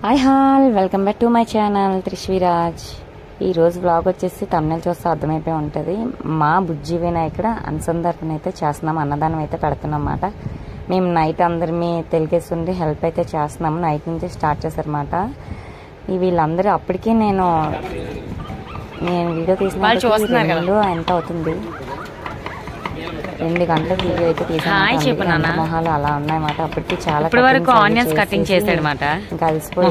Hi all welcome back to my channel త్రిశ్వీరాజ్. ఈరోజు vlog వచ్చేసి తమిళ చూస్తే అర్థమైపోయి ఉంటుంది. మా బుజ్జి వినాయకుడ అనుసంధానం అయితే చేస్తున్నాం, అన్నదానం అయితే పెడుతున్నాం అన్నమాట. మేము నైట్ అందరిమీ తెలికేస్తుండి హెల్ప్ అయితే చేస్తున్నాము. నైట్ నుంచి స్టార్ట్ చేశారన్నమాట. వీళ్ళందరూ అప్పటికే నేను వీడియో తీసిన ఎంత అవుతుంది 2 గంటల వీడియో అయితే తీసాను. మొహాలు అలా ఉన్నాయన్నమాట. అప్పటికి చాలా వరకు ఆనియన్స్ కటింగ్ చేసాడు అనమాట. ఇంకా అలసిపోయి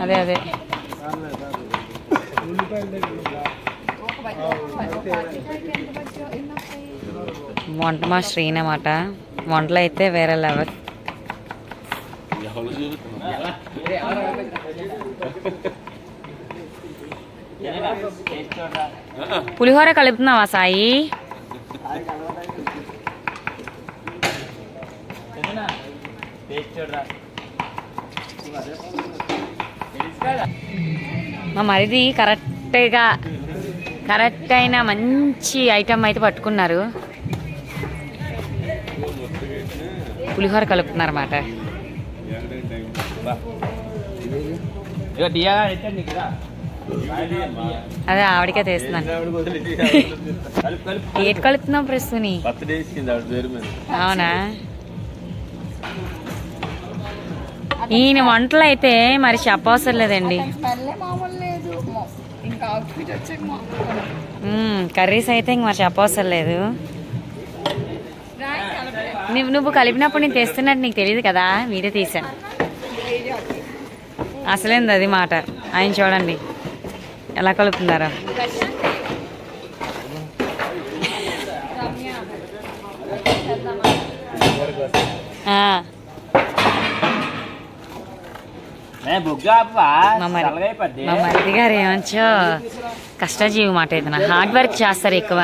అదే అదే వంట మా శ్రీని అన్నమాట. వంటలు అయితే వేరే లెవెల్. పులిహోర కలుపుతున్నావా సాయి? మా మరిది కరెక్ట్ అయిన మంచి ఐటమ్ అయితే పట్టుకున్నారు. పులిహోర కలుపుతున్నారు అన్నమాట. అదే ఆవిడకే తీస్తున్నాను. ఏటి కలుపుతున్నావు ప్రస్తుని? అవునా? ఈయన వంటలు అయితే మరి చెప్పవసరం లేదండి. కర్రీస్ అయితే ఇంక మరి చెప్పవసరం లేదు. నువ్వు కలిపినప్పుడు నేను తెస్తున్నట్టు నీకు తెలియదు కదా, వీడియో తీసాను. అసలేంది అది మాట. ఆయన చూడండి ఎలా కలుపుతున్నారో. మా మరిది గారు ఏమంచో కష్టజీవి మాట. అయితే హార్డ్ వర్క్ చేస్తారు ఎక్కువ.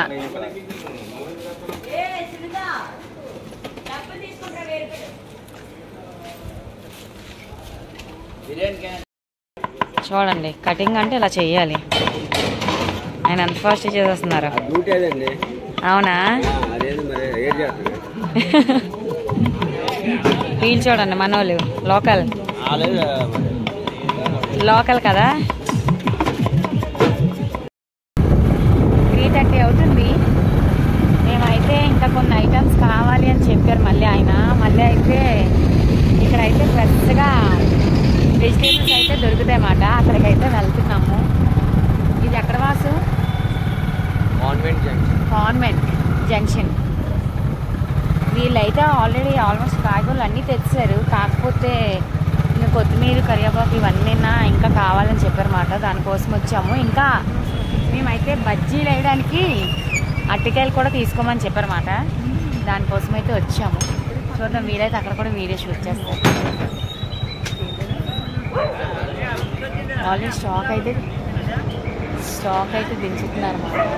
చూడండి కటింగ్ అంటే ఇలా చెయ్యాలి. ఆయన ఎంత ఫాస్ట్ చేసేస్తున్నారు. అవునా? వీళ్ళు చూడండి మనోళ్ళు లోకల్ కదా. 3:30 అవుతుంది. మేమైతే ఇంకా కొన్ని ఐటమ్స్ కావాలి అని చెప్పారు మళ్ళీ ఆయన. మళ్ళీ అయితే ఇక్కడైతే ఫ్రెష్గా వెజిటేబుల్స్ అయితే దొరుకుతాయి అన్నమాట. అక్కడికైతే వెళ్తున్నాము. ఇది ఎక్కడ వాసు? Convent junction. వీళ్ళైతే ఆల్మోస్ట్ కాయగూరలు అన్నీ తెచ్చారు. కాకపోతే ఇంకా కొత్తిమీర కరివేపాకు ఇవన్నీ ఇంకా కావాలని చెప్పారన్నమాట. దానికోసం వచ్చాము. ఇంకా మేమైతే బజ్జీలు వేయడానికి అరటికాయలు కూడా తీసుకోమని చెప్పారన్నమాట. దానికోసం అయితే వచ్చాము. చూద్దాం, వీలైతే అక్కడ కూడా వీడియో షూట్ చేస్తారు. ఆల్రెడీ స్టాక్ అయితే దించుతున్నారు అన్నమాట.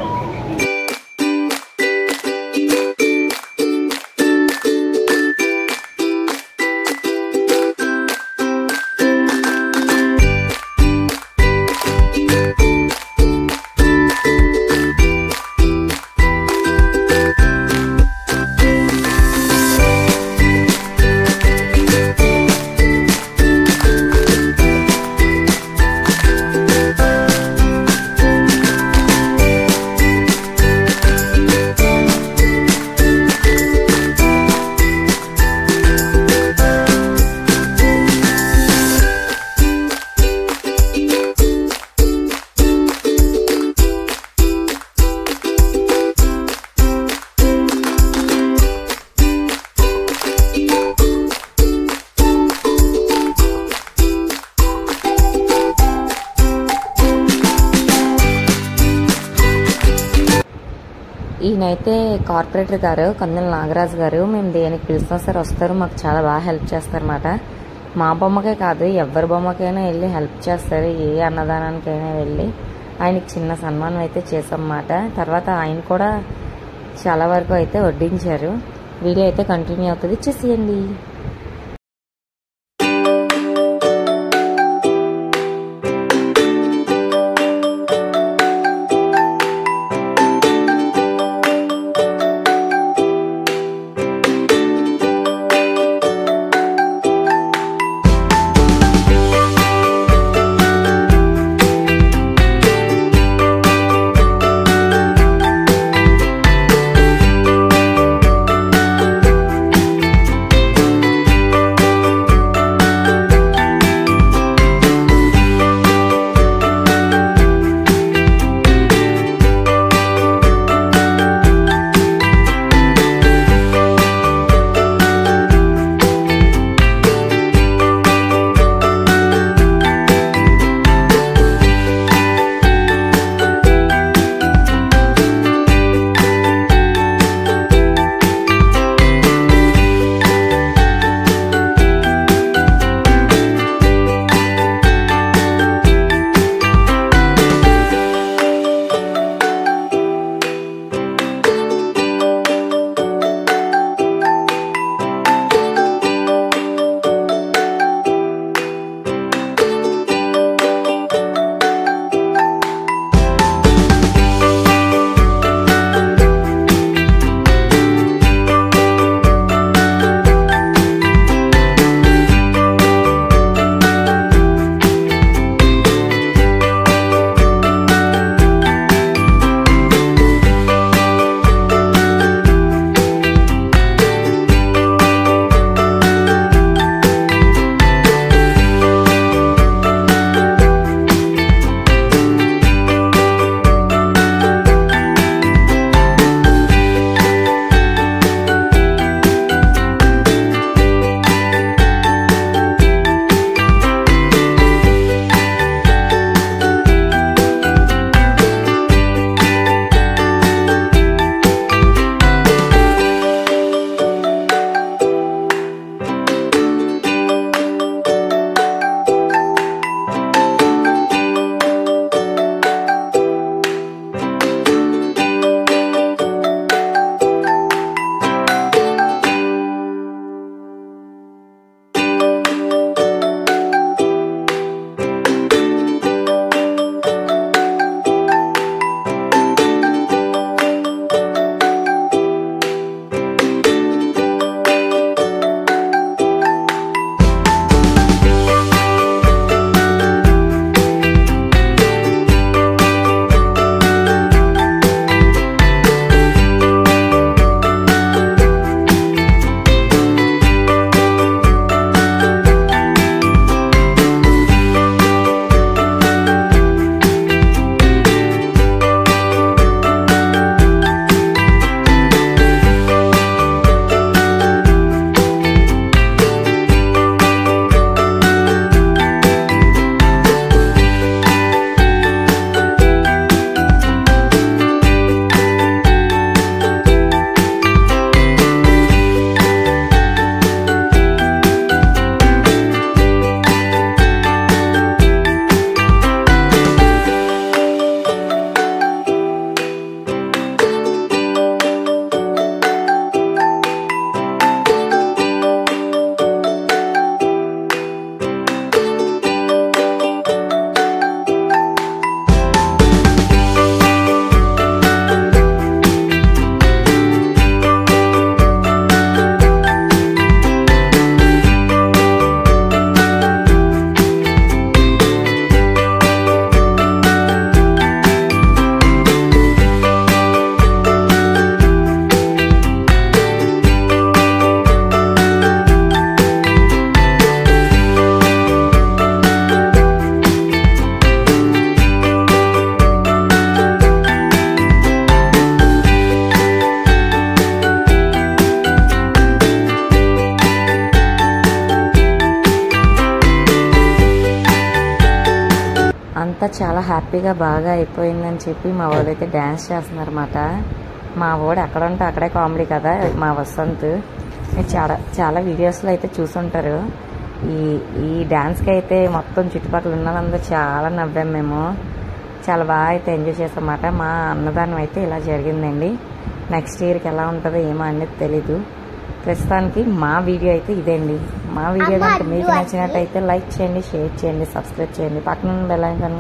ఈయనైతే కార్పొరేటర్ గారు కందుల నాగరాజు గారు. మేము దేనికి పిలుస్తాం సార్ వస్తారు, మాకు చాలా బాగా హెల్ప్ చేస్తారన్నమాట. మా బొమ్మకే కాదు ఎవరి బొమ్మకైనా వెళ్ళి హెల్ప్ చేస్తారు. ఏ అన్నదానానికైనా వెళ్ళి ఆయనకి చిన్న సన్మానం అయితే చేసామన్నమాట. తర్వాత ఆయన కూడా చాలా వరకు అయితే వడ్డించారు. వీడియో అయితే కంటిన్యూ అవుతుంది, చూసేయండి. అంతా చాలా హ్యాపీగా బాగా అయిపోయిందని చెప్పి మా వాళ్ళైతే డ్యాన్స్ చేస్తున్నారన్నమాట. మా వాడు అక్కడ ఉంటే అక్కడే కామెడీ కదా మా వసంత్. మీరు చాలా వీడియోస్లో అయితే చూసుంటారు. ఈ డ్యాన్స్కి అయితే మొత్తం చుట్టుపక్కల ఉన్న వాళ్ళందరూ చాలా నవ్వాం మేము. చాలా బాగా అయితే ఎంజాయ్ చేసామన్నమాట. మా అన్నదానం అయితే ఇలా జరిగిందండి. నెక్స్ట్ ఇయర్కి ఎలా ఉంటుందో ఏమో అనేది తెలీదు. ప్రస్తుతానికి మా వీడియో అయితే ఇదండి. మా వీడియో కనుక మీకు నచ్చినట్టయితే లైక్ చేయండి, షేర్ చేయండి, సబ్స్క్రైబ్ చేయండి, పక్కన బెల్ ఐకాన్